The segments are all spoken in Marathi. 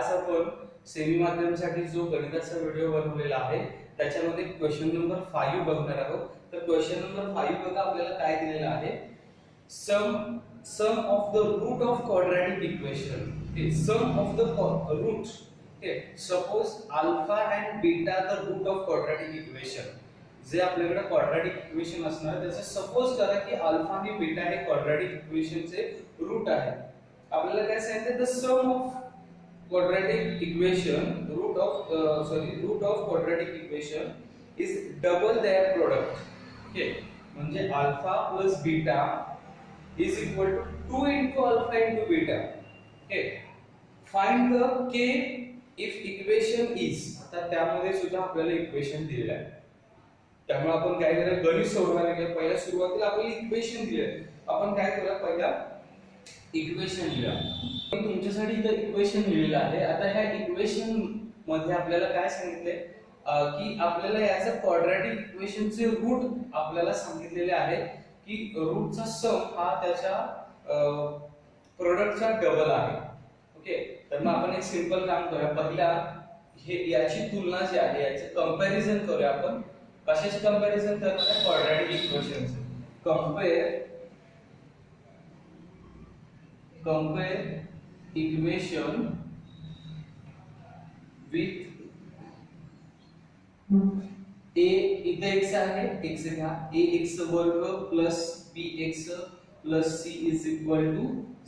आज आपण सेमी माध्यमसाठी जो गणिताचा व्हिडिओ बनवलेला आहे त्याच्यामध्ये क्वेश्चन नंबर 5 बघणार आहोत. तर क्वेश्चन नंबर 5 बघा आपल्याला काय दिलेलं आहे. Sum of the root of quadratic equation. Sum of the root. Suppose alpha and beta the root of quadratic equation. जे आपल्याकडे क्वाड्रॅटिक इक्वेशन असणार त्याचे सपोज करा की अल्फा आणि बीटा हे क्वाड्रॅटिक इक्वेशनचे रूट आहे. आपल्याला काय सांगितलं, the sum of quadratic equation root of quadratic equation is double their product. Okay, म्हणजे alpha plus beta is equal to 2 into alpha into beta. Okay, find the k if equation is. आता त्यामध्ये सुद्धा आपल्याला इक्वेशन दिलेलं आहे. त्यामुळे आपण काय करायचं, गणित सोडवायला गेलं पहिल्या सुरुवातीला आपल्याला इक्वेशन दिले. आपण काय करूया, पहिला इक्वेशन लिहा. पण तुमच्यासाठी इथं इक्वेशन लिहिलेलं आहे. आता ह्या इक्वेशन मध्ये आपल्याला काय सांगितले की आपल्याला याचा क्वाड्रॅटिक इक्वेशनचे रूट आपल्याला सांगितलेले आहे की रूटचा सम हा त्याच्या प्रोडक्टचा डबल आहे. ओके, तर मग आपण एक सिंपल काम करूया. पहिला हे याची तुलना जी आहे याचे कंपॅरिझन करूया. आपण कशाचे कंपॅरिझन करणार आहे, क्वाड्रॅटिक इक्वेशनचे. compare equation with a इथे x आहे, x घ्या, ax वर्ग plus bx plus c is equal to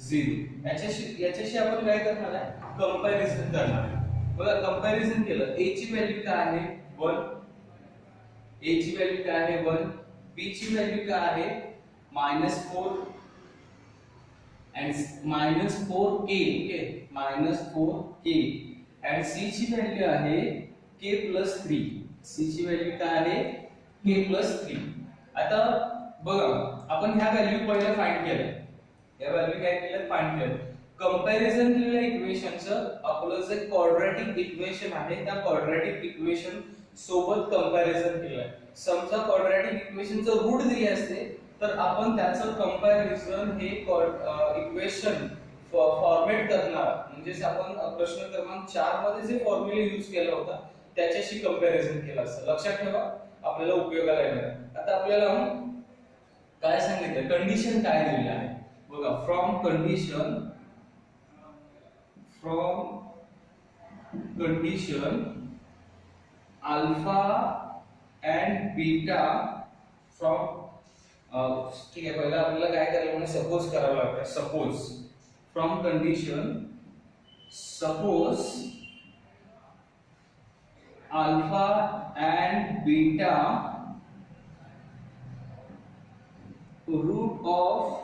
0. याच्याशी आपण काय करणार आहे, कंपॅरिझन करणार आहे. बघा कंपॅरिझन केलं, a ची व्हॅल्यू काय आहे 1, a ची व्हॅल्यू काय आहे 1, b ची व्हॅल्यू काय आहे -4 and -4k. okay, -4k and c ची व्हॅल्यू आहे k plus 3. c ची व्हॅल्यू काय आहे k plus 3. आता बघा आपण ह्या व्हॅल्यू पहिला फाइंड केल्या. या व्हॅल्यू काय केलं, फाइंड केलं. कंपॅरिझन केलेल्या इक्वेशनचं आपलं जे क्वाड्रॅटिक इक्वेशन आहे त्या क्वाड्रॅटिक इक्वेशन सोबत कंपॅरिझन केलं. समजा क्वाड्रॅटिक इक्वेशनचं रूट दिले असते तर आपण त्याचं कंपॅरिझन हे इक्वेशन फॉर्मॅट करणार. म्हणजे आपण प्रश्न क्रमांक 4 मध्ये जे फॉर्म्युला यूज केला होता त्याच्याशी कंपॅरिझन केलं असतं. लक्षात ठेवा, आपल्याला उपयोगाला येणार. आता आपल्याला काय सांगितलं, कंडिशन काय दिलेली आहे बघा. From condition alpha and beta from ठीक आहे. पहिला आपल्याला काय करायला म्हणजे सपोज करावं लागतं. Suppose from condition suppose alpha and beta root of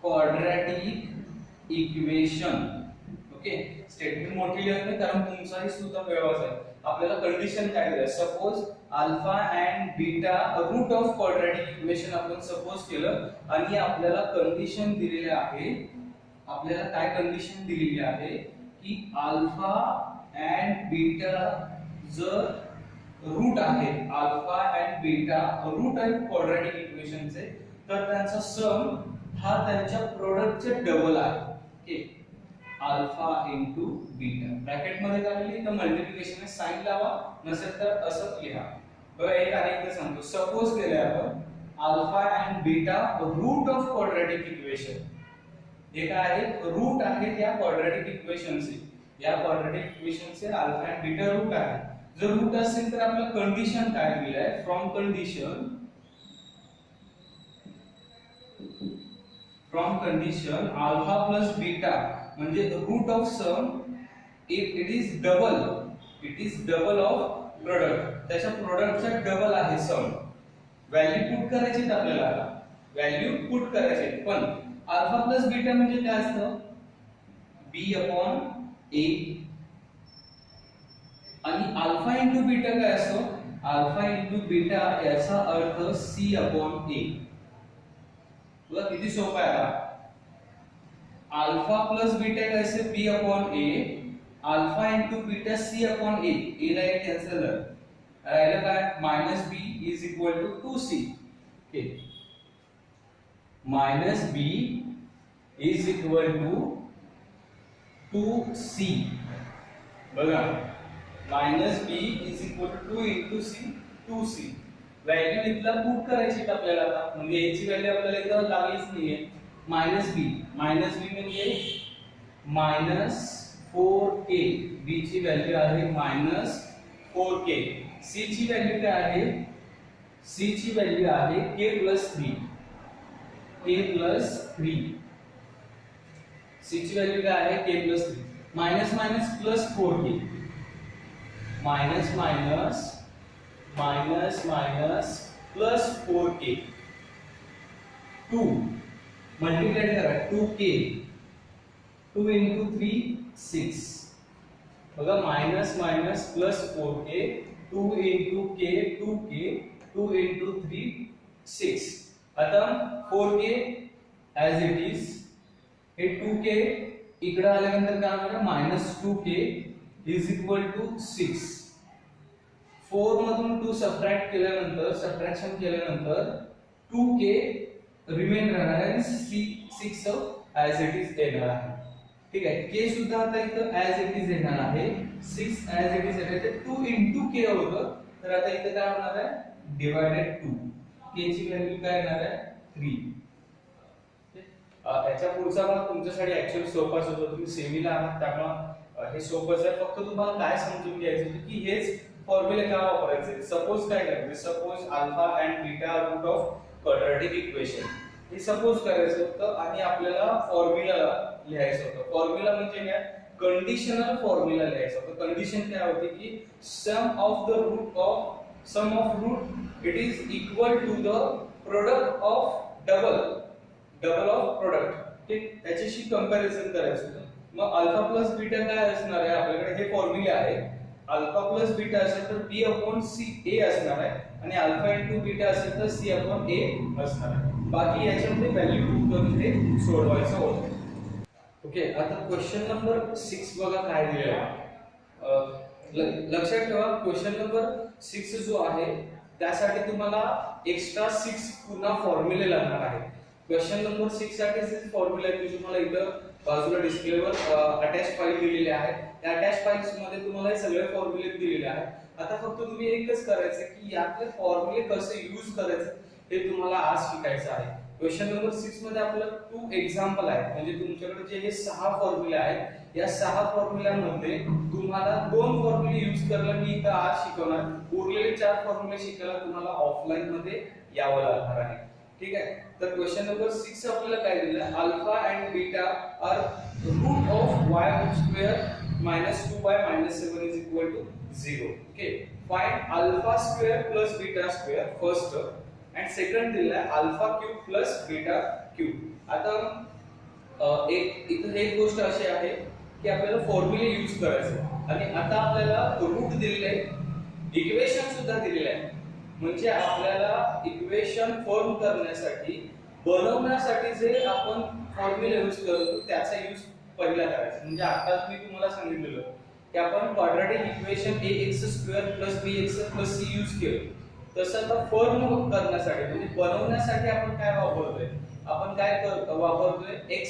quadratic equation. Okay, statement मोठी लिहित नाही कारण तुमचाही सुद्धा व्यवहार आहे. आपल्याला कंडिशन काय दिलं, suppose alpha and beta root of quadratic equation आपण सपोज केलं आणि आपल्याला कंडिशन दिलेली आहे. आपल्याला काय कंडिशन दिलेली आहे की अल्फा अँड बीटा जर रूट आहे, अल्फा अँड बीटा रूट आहे क्वाड्रॅटिक इक्वेशनचे, तर त्यांचा सम हा त्यांच्या प्रोडक्टचे डबल आहे. Okay, alpha into beta. Bracket मध्ये काय लिहिलं तर मल्टिप्लिकेशन साइन लावा, नसेल तर असं लिहा. बघा एक अनेकदा सांगतो. सपोज केले आपण alpha and beta root of quadratic equation. हे काय आहे, रूट आहे त्या क्वाड्रॅटिक इक्वेशनचे. या क्वाड्रॅटिक इक्वेशनचे अल्फा अँड बीटा रूट आहे. जर रूट असेल तर आपलं कंडिशन काय दिलं आहे, from condition alpha plus beta म्हणजे root of sum if it is double of product. त्याच्या प्रोडक्टचा डबल आहे सम. व्हॅल्यू पुट करायची आपल्याला, व्हॅल्यू पुट करायची. पण अल्फा प्लस बीटा म्हणजे काय असतं, b अपॉन a आणि अल्फा इंटू बीटा काय असतो, अल्फा इंटू बीटा याचा अर्थ c अपॉन a. बघा किती सोपं आहे. अल्फा प्लस बीटा काय असते b upon a, alpha into beta c upon a. a ला एक कॅन्सल झालं, राहिलं काय -b is equal to 2c. Okay, -b is equal to 2c बघा minus B is equal to 2 into C 2c value इथला पुट करायची आपल्याला आता म्हणजे याची व्हॅल्यू आपल्याला इथं लागलीच नाहीये मायनस बी म्हणजे मायनस 4k b ची व्हॅल्यू आहे मायनस 4k c ची व्हॅल्यू काय आहे c ची व्हॅल्यू आहे k प्लस 3 c ची व्हॅल्यू काय आहे k plus 3 minus minus plus 4k minus minus plus 4k 2 multiply करा 2k 2 into 3 6 बघा minus minus plus 4k 2 into k 2k 2 into 3 6 आता 4k as it is हे 2k इकडे आल्यानंतर काय होणार minus 2k is equal to 6 4 मधून 2 सबट्रॅक्शन केल्यानंतर 2k रिमेन राहणार आहे आणि 6 as it is येणार आहे ठीक आहे k सुद्धा आता इथं as it is येणार आहे 6 as it is येणार आहे 2 into k होतं तर आता इथं काय होणार आहे डिवाइडेड 2 k ची व्हॅल्यू काय येणार आहे 3 याच्या पुढचा भाग तुमच्यासाठी ऍक्च्युअली सोपाच होतो तुम्ही सेमीला आहात त्यामुळे हे सोपंच आहे फक्त तुम्हाला काय समजून घ्यायचं होतं की हेच फॉर्म्युले का वापरायचे सपोज काय करायचं suppose alpha and beta root of quadratic equation हे सपोज करायचं होतं आणि आपल्याला फॉर्म्युला लिहायचं होतं फॉर्म्युला म्हणजे काय कंडिशनल फॉर्म्युला लिहायचं होतं कंडिशन काय होती की sum of root it is equal to the product of double of product ठीक त्याच्याशी कंपॅरिझन करायचं होतं मग अल्फा प्लस बीटा काय असणार आहे आपल्याकडे हे फॉर्म्युले आहे अल्फा प्लस बीटा असेल तर b अपॉन c a असणार आहे आणि अल्फा इनटू बीटा असेल तर c अपॉन a असणार आहे बाकी याच्यामध्ये व्हॅल्यू पुट करून ते सोडवायचं होतं ओके आता क्वेश्चन नंबर 6 बघा काय दिलेला आहे लक्षात ठेवा क्वेश्चन नंबर 6 जो आहे त्यासाठी तुम्हाला एक्स्ट्रा 6 पुन्हा फॉर्म्युले लागणार आहे क्वेश्चन नंबर 6 साठी जे फॉर्म्युला आहे ते तुम्हाला इथं बाजूला डिस्प्लेवर अटॅच फाइल दिलेली आहे त्या अटॅच फाइल्स मध्ये तुम्हाला हे सगळे फॉर्म्युले दिलेले आहेत आता फक्त तुम्ही एकच करायचं की यातले फॉर्म्युले कसे यूज करायचे हे तुम्हाला आज शिकायचं आहे क्वेश्चन नंबर 6 मध्ये आपल्याला 2 एक्झाम्पल आहेत म्हणजे तुमच्याकडे जे हे 6 फॉर्म्युले आहेत या 6 फॉर्म्युल्यांमध्ये तुम्हाला 2 फॉर्म्युले यूज करायला मी इथं आज शिकवणार उरलेले 4 फॉर्म्युले शिकायला तुम्हाला ऑफलाइन मध्ये यावं लागणार आहे ठीक आहे तर क्वेश्चन नंबर 6 आपल्याला काय दिलं आहे alpha and beta are root of y square -2y -7 is equal to 0 okay find alpha square plus beta square first and second दिला आहे alpha cube plus beta cube आता एक गोष्ट अशी आहे की आपल्याला फॉर्म्युले यूज करायचे आणि आता आपल्याला रूट दिलेले आहे इक्वेशन सुद्धा दिलेले आहे म्हणजे आपल्याला इक्वेशन फॉर्म करण्यासाठी बनवण्यासाठी जे आपण फॉर्म्युला यूज करतो त्याचा यूज पहिला करायचा म्हणजे आता मी तुम्हाला सांगितलेलं की आपण quadratic equation ax² + bx + c use केलं तसं आता फॉर्म करण्यासाठी म्हणजे बनवण्यासाठी आपण काय वापरतोय आपण काय वापरतोय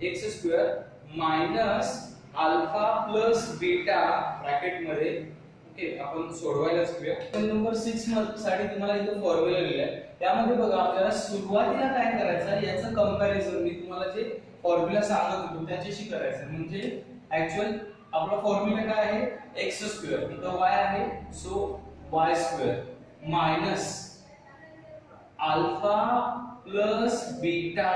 x² minus alpha plus beta bracket मध्ये ओके आपण सोडवायलाच घेऊया क्वेश्चन नंबर 6 साठी तुम्हाला इथं फॉर्म्युला दिलेला आहे त्यामध्ये बघा आपल्याला सुरुवातीला काय करायचं याचं कंपॅरिझन मी तुम्हाला जे फॉर्म्युला सांगत होतो त्याच्याशी करायचं म्हणजे ऍक्च्युअल आपला फॉर्म्युला काय आहे x² इथं y आहे so y² minus alpha plus beta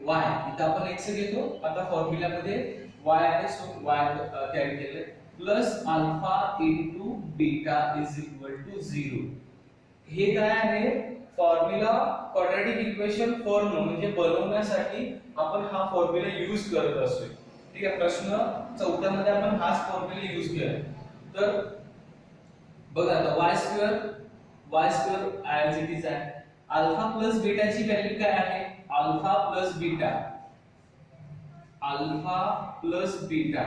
y इथं आपण x घेतो आता फॉर्म्युला मध्ये y आहे सो y कॅरी केले plus alpha into beta is equal to 0 हे काय आहे फॉर्म्युला क्वाड्रॅटिक इक्वेशन फॉर्म म्हणजे बनवण्यासाठी आपण हा फॉर्म्युला यूज करत असतो ठीक आहे प्रश्न 4 मध्ये आपण हाच फॉर्म्युला यूज केला तर बघा आता y² as it is आहे अल्फा प्लस बीटा ची व्हॅल्यू काय आहे अल्फा प्लस बीटा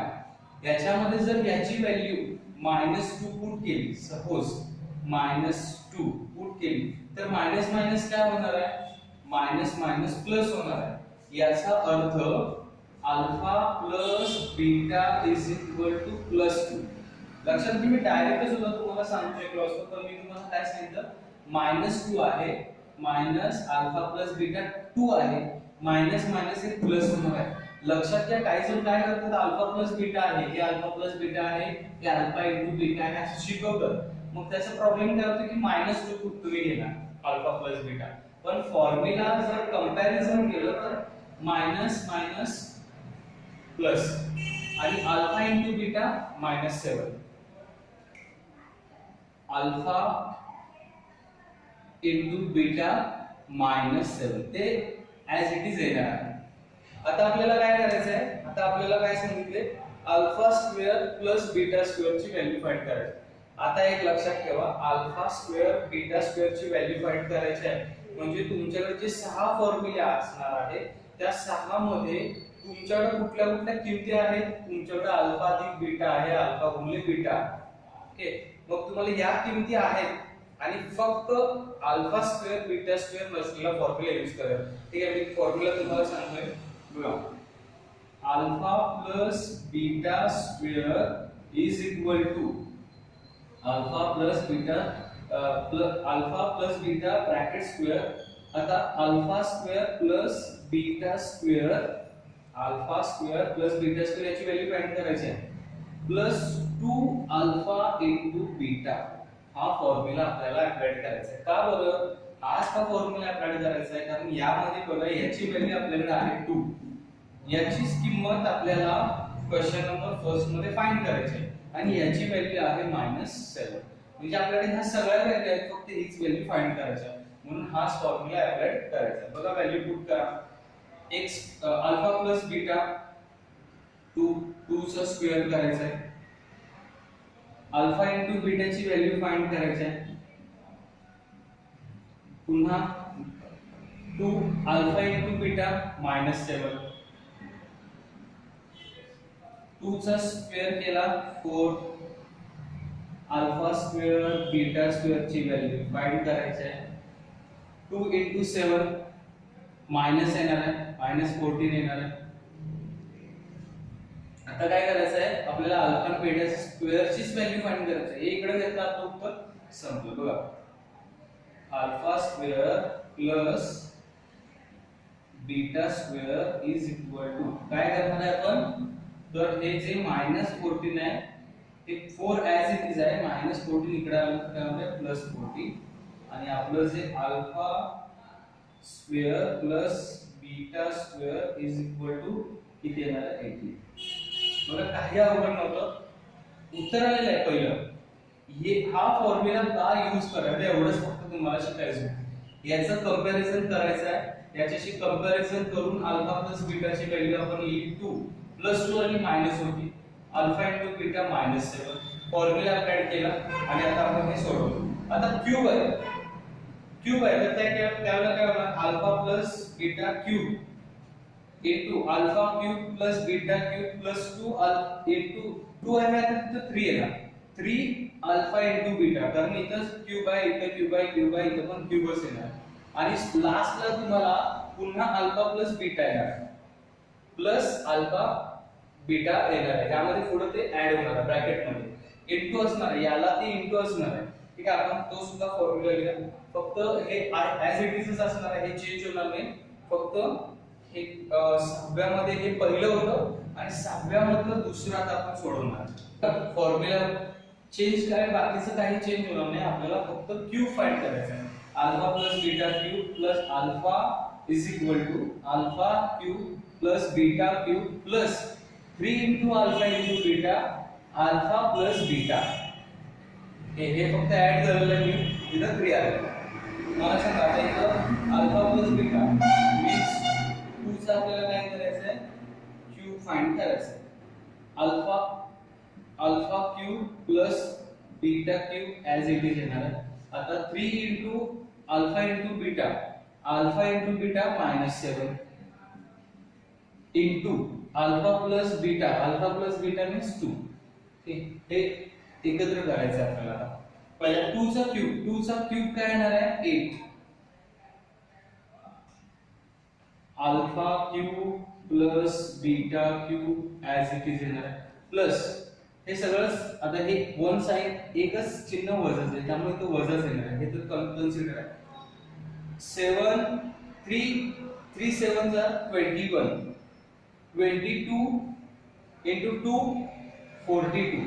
याच्यामध्ये जर याची व्हॅल्यू -2 पुट केली सपोज -2 पुट केली तर मायनस मायनस काय होणार आहे मायनस मायनस प्लस होणार आहे याचा अर्थ alpha plus beta is equal to +2. लक्षात घ्या, मी डायरेक्ट सुद्धा तुम्हाला सांगतोय क्लॉज तर मी तुम्हाला काय सांगितलं, -2 आहे, मायनस अल्फा प्लस बीटा 2 आहे, मायनस मायनस हे प्लस होणार आहे. लक्षात घ्या, काही जण काय करतात, अल्फा प्लस बीटा आहे, हे अल्फा प्लस बीटा आहे, हे अल्फा इंटू बीटा आहे असं शिकवतात. मग त्याचा प्रॉब्लेम काय होतो की -2 तुम्ही घेणार अल्फा प्लस बीटा, पण फॉर्म्युला जर कंपॅरिझन केलं तर मायनस मायनस प्लस आणि alpha into beta -7, alpha into beta -7 ते ऍज इट इज येणार आहे. आता आपल्याला काय करायचं आहे, आता आपल्याला काय सांगितले, alpha square plus beta square ची व्हॅल्यू फाइंड करायची. आता एक लक्षात ठेवा, अल्फा स्क्वेअर बीटा स्क्वेअर ची व्हॅल्यू फाइंड करायची आहे म्हणजे तुमच्याकडे जे 6 फॉर्म्युले असणार आहेत त्या 6 मध्ये तुमच्याकडे कुठल्या कुठल्या किमती आहेत, तुमच्याकडे अल्फा अधिक बीटा आहे, अल्फा गुणिले बीटा. ओके, मग तुम्हाला या किमती आहेत आणि फक्त अल्फा स्क्वेअर बीटा स्क्वेअर नसलेला फॉर्म्युला यूज करा. ठीक आहे, मी फॉर्म्युला तुम्हाला सांगतोय बघा, alpha plus beta square is equal to alpha plus beta alpha plus beta bracket square. आता alpha square plus beta square, alpha square plus beta square याची व्हॅल्यू फाइंड करायची आहे, प्लस 2 अल्फा इनटू बीटा. हा फॉर्म्युला आपल्याला अप्लाय करायचा आहे. का बरं हाच का फॉर्म्युला अप्लाय करायचा आहे, कारण यामध्ये बघा याची व्हॅल्यू आपल्याकडे आहे 2, याची किंमत आपल्याला क्वेश्चन नंबर फर्स्ट मध्ये फाइंड करायची आहे आणि याची व्हॅल्यू आहे -7. म्हणजे आपल्याकडे ह्या सगळ्या व्हॅल्यू आहेत, फक्त हीच व्हॅल्यू फाइंड करायची म्हणून हाच फॉर्म्युला अप्लाय करायचा. बघा व्हॅल्यू पुट करा, x अल्फा प्लस बीटा 2 चा स्क्वेअर करायचा आहे, अल्फा इंटू बीटाची व्हॅल्यू फाइंड करायची आहे, पुन्हा 2 अल्फा इंटू बीटा -7, 2 चा स्क्वेअर केला 4, अल्फा स्क्वेअर बीटा स्क्वेअर ची व्हॅल्यू फाइंड करायची आहे, 2 इंटू 7 मायनस येणार आहे, -14 येणार आहे. आता काय करायचं आहे, आपल्याला अल्फा आणि बीटा स्क्वेअर चीच व्हॅल्यू फाइंड करायची आहे. इकडे घेतला आपलं उत्तर संपलं. बघा alpha square plus beta square is equal to काय करणार आहे आपण, तर हे जे -14 आहे ते 4 ऍज इट इज आहे, -14 इकडे आलं तर काय होईल +14 आणि आपलं जे alpha square plus beta square is equal to किती येणार आहे 18. बघा काही अवघड नव्हतं, उत्तर आलेलं आहे पहिलं. हे हा फॉर्म्युला का यूज करायचा एवढंच फक्त तुम्हाला शिकायचं. याचं कंपॅरिझन करायचं आहे, याच्याशी कंपॅरिझन करून अल्फा प्लस बीटाची व्हॅल्यू आपण लिहिली 2 +2 आणि मायनस होती, alpha into beta -7 formula apply केला आणि आता आपण हे सोडवतो. आता क्यूब आहे, क्यूब आहे तर त्यावेळेला काय होणार, alpha plus beta cube into alpha cube plus beta cube plus 2 into 2 आहे तर 3 येणार, 3 अल्फा इनटू बीटा, कारण इथं क्यूब आहे, इथं क्यूब आहे, क्यूब आहे, इथं पण क्यूबच येणार आणि लास्टला तुम्हाला पुन्हा अल्फा प्लस बीटा येणार प्लस अल्फा बीटा येणार आहे. यामध्ये पुढे ते ऍड होणार आहे ब्रॅकेट मध्ये, इनटू असणार आहे, याला ते इनटू असणार आहे. ठीक आहे, आपण तो सुद्धा फॉर्म्युला लिहा. फक्त हे ऍज इट इज असणार आहे, हे चेंज होणार नाही. फक्त हे 6व्या मध्ये हे पहिलं होतं आणि 7व्या मधलं दुसरं आता आपण सोडवणार. फॉर्म्युला चेंज काय, बाकीचं काही चेंज होणार नाही. आपल्याला फक्त क्यूब फाइंड करायचा आहे. Alpha plus beta cube plus alpha is equal to alpha cube plus beta cube plus 3 into alpha into beta alpha plus beta. हे फक्त ऍड करायला मी इथं 3 आले. मला सांगा आता इथं अल्फा प्लस बीटा मीन्स 2 चा आपल्याला काय करायचं आहे, क्यूब फाइंड करायचं आहे. Alpha cube plus beta cube as it is येणार आहे. आता 3 into alpha into beta, alpha into beta -7 into alpha plus beta means 2. हे एकत्र करायचं आहे आपल्याला. पहिला 2 चा क्यूब काय येणार आहे 8, alpha cube plus beta cube as it is येणार आहे प्लस हे सगळंच आता हे वन साइड एकच चिन्ह वजाच आहे त्यामुळे तो वजाच येणार आहे हे तर कन्सिडर आहे 7 3 7 जा 21 22 into 2 42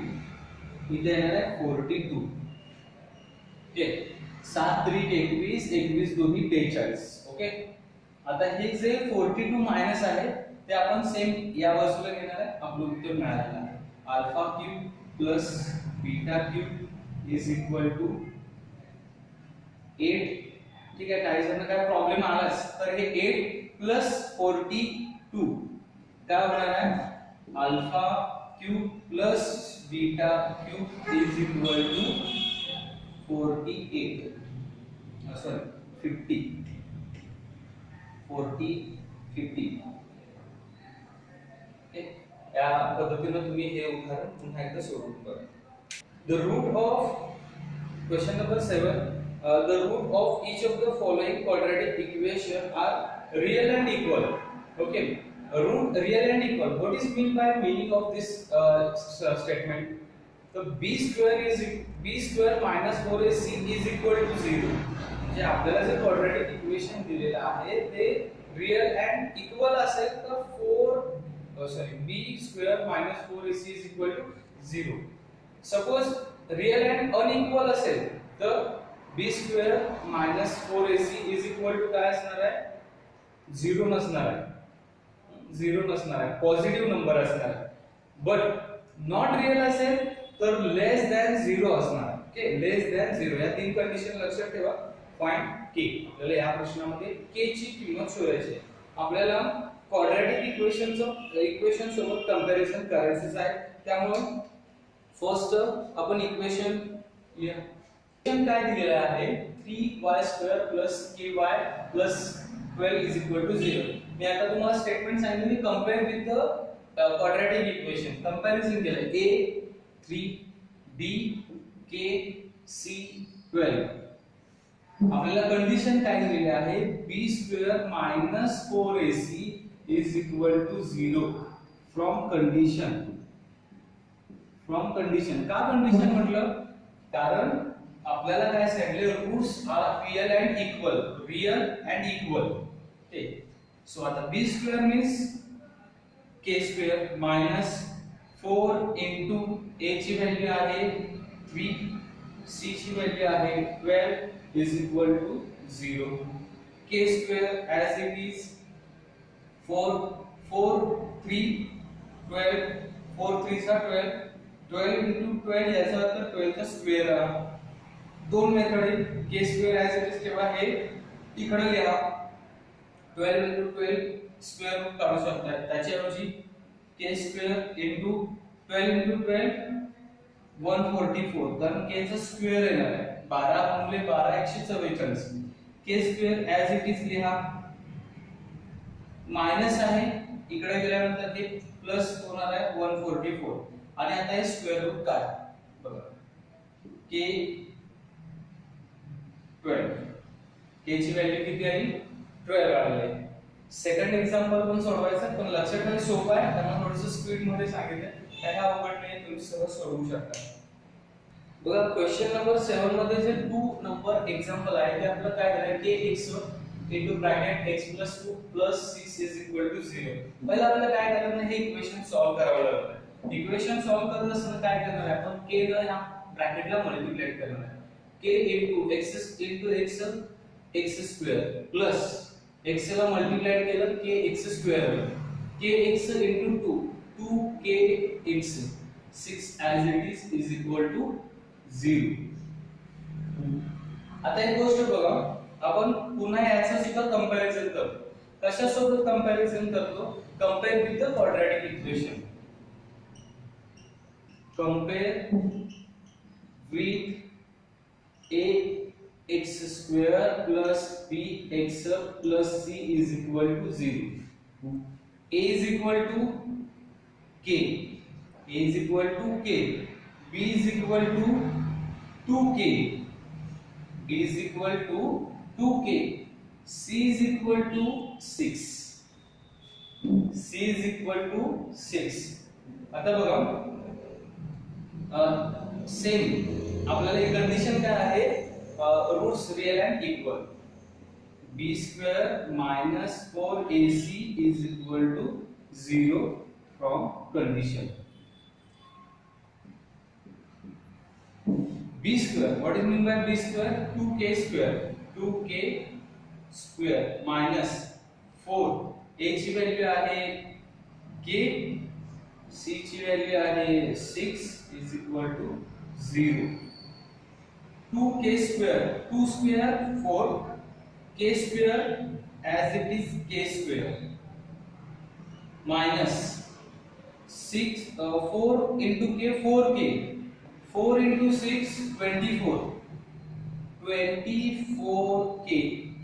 इथे येणार आहे 42 ओके 7 3 21 21 दोन्ही 42 ओके आता हे जे 42 मायनस आहे ते आपण सेम या बाजूला घेणार आहे आपलं उत्तर मिळालेलं आहे alpha cube plus beta cube is equal to 8 ठीक आहे काही जण काय प्रॉब्लेम आलाच तर हे 8 प्लस 42 काय होणार आहे alpha cube plus beta cube is equal to 48 sorry 50 40 50 या पद्धतीने तुम्ही हे उदाहरण पुन्हा एकदा सोडवून बघा the root of question number 7 the root of each of the following quadratic equation are real and equal okay root real and equal what is mean by meaning of this statement the b square minus 4ac is equal to 0 म्हणजे आपल्याला जे quadratic equation दिलेलं आहे ते real and equal असेल तर b square minus 4ac is equal to 0 suppose real and unequal असेल तर b square minus 4ac is equal to काय असणार आहे 0 नसणार आहे पॉझिटिव्ह नंबर असणार आहे बट नॉट रिअल असेल तर लेस दॅन 0 असणार आहे ओके लेस दॅन 0 या तीन कंडिशन लक्षात ठेवा पॉइंट k आपल्याला या प्रश्नामध्ये k ची किंमत शोधायची आहे आपल्याला क्वाड्रॅटिक इक्वेशन सोबत कंपॅरिझन करायचं आहे त्यामुळे फर्स्ट आपण इक्वेशन काय दिलेला आहे 3y² ky 12 is equal to 0 मी आता तुम्हाला स्टेटमेंट सांगितली compare with the quadratic equation comparison केलं a 3 b k c 12 आपल्याला कंडिशन काय दिलेली आहे b² - 4ac is equal to 0 from condition का कंडिशन म्हटलं कारण आपल्याला काय सांगितले roots are real and equal okay so आता b² means k² minus 4 into a ची व्हॅल्यू आहे 3 c ची व्हॅल्यू आहे 12 is equal to 0 k² as it is 4 3 12 4 3 सा 12 इंटू 12 याचा अर्थ 12 चा स्क्वेअर दोन मेथड आहे k² as it is ठेवा हे इकडे लिहा 12 into 12 स्क्वेअर रूट काढू शकता त्याच्याऐवजी k² into 12 into 12 144 कारण k चा स्क्वेअर येणार आहे 12 गुणिले 12 144 k² as it is लिहा मायनस आहे इकडे गेल्यानंतर हे प्लस होणार आहे 144 आणि आता हे स्क्वेअर रूट काढ बघा k 12 k ची व्हॅल्यू किती आली 12 आली सेकंड एक्झाम्पल पण सोडवायचं पण लक्षात ठेवा सोपं आहे त्यामुळे थोडंसं स्पीड मध्ये सांगितलं काय हा अवघड नाही तुम्ही सहज सोडवू शकता बघा क्वेश्चन नंबर 7 मध्ये जे 2 नंबर एक्झाम्पल आहे ते आपलं काय झालं kx into bracket x plus 2 plus 6 is equal to 0 पहिला आपल्याला काय करायचं हे इक्वेशन सॉल्व करावं लागतं इक्वेशन सॉल्व करत असताना काय करणार आहे आपण k ला या ब्रॅकेटला मल्टिप्लाय करणार आहे k into x square plus x ला मल्टिप्लाय केलं kx square kx into 2kx 6 as it is equal to 0 आता एक गोष्ट बघा आपण पुन्हा याचं सुद्धा कंपॅरिझन करतो कशासोबत कंपॅरिझन करतो compare with the quadratic equation compare with ax square plus bx plus c is equal to 0 a is equal to k b is equal to 2k is equal to 2k c is equal to 6 c is equal to 6. आता बघा सेम आपल्याला एक कंडिशन काय आहे, roots real and equal. b square minus 4ac is equal to 0 from condition. b square, what is mean by b square? 2k square, 2k square minus 4, a ची व्हॅल्यू आहे k, c ची व्हॅल्यू आहे 6 is equal to 0. 2k square, 2 square 4, k square as it is k square minus 6 4 into k 4k, 4 into 6 24, 24k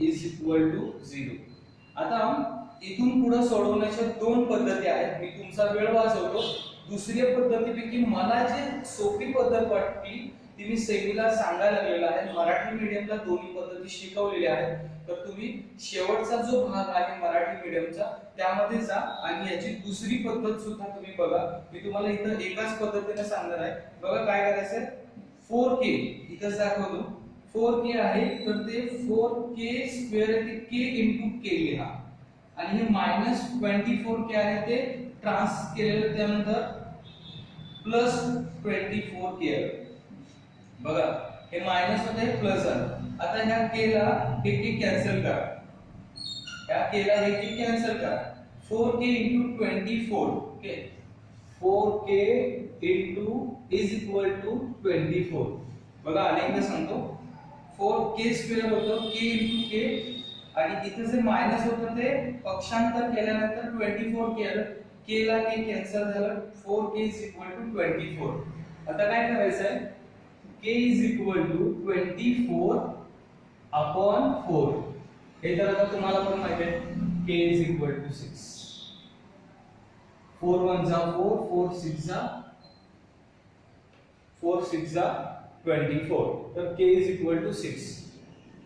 is equal to 0. आता इथून पुढे सोडवण्याच्या दोन पद्धती आहेत. मी तुमचा वेळ वाचवतो. दुसऱ्या पद्धतीपैकी मला जे सोपी पद्धत वाटली ती मी सेमीला सांगायला लागलेला आहे. मराठी मीडियमला दोन्ही पद्धती शिकवलेल्या आहेत. तर तुम्ही शेवटचा जो भाग आहे मराठी मीडियमचा त्यामध्ये जा आणि याची दुसरी पद्धत सुद्धा तुम्ही बघा. मी तुम्हाला इथं एकाच पद्धतीने सांगणार आहे. बघा काय करायचं, 4k इथं दाखवतो 4k आहे तर ते 4k स्क्वेअर आहे ते k into k लिहा आणि हे मायनस 24k आहे ते ट्रान्स केलेलं त्यानंतर प्लस 24k. बघा हे मायनस होते हे प्लस झालं. आता ह्या k ला हे k कॅन्सल करा, ह्या k ला हे k कॅन्सल करा. 4k into 24, okay 4k into is equal to 24. बघा अनेकदा सांगतो 4k स्क्वेअर होतं k into k आणि इथे जे मायनस होतं ते पक्षांतर केल्यानंतर 24 केलं, k ला k कॅन्सल झालं. 4k is equal to 24. आता काय करायचं आहे, k is equal to 24 upon 4. हे तर आता तुम्हाला पण माहिती आहे k is equal to 6. 4 1 जा 4, 4 6 जा 4 6 जा 24. तर k is equal to 6.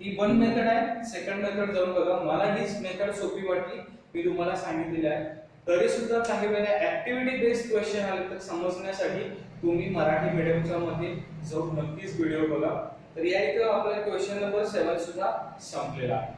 He one method आहे. सेकंड मेथड जाऊन बघा. मला हीच मेथड सोपी वाटली, मी तुम्हाला सांगितलेली आहे. तरी सुद्धा काही वेळा ऍक्टिव्हिटी बेस्ड क्वेश्चन आले तर समजण्यासाठी तुम्ही मराठी मीडियमच्या मध्ये जाऊन नक्कीच व्हिडिओ बघा. तर या इथं आपला क्वेश्चन नंबर 7 सुद्धा संपलेला आहे.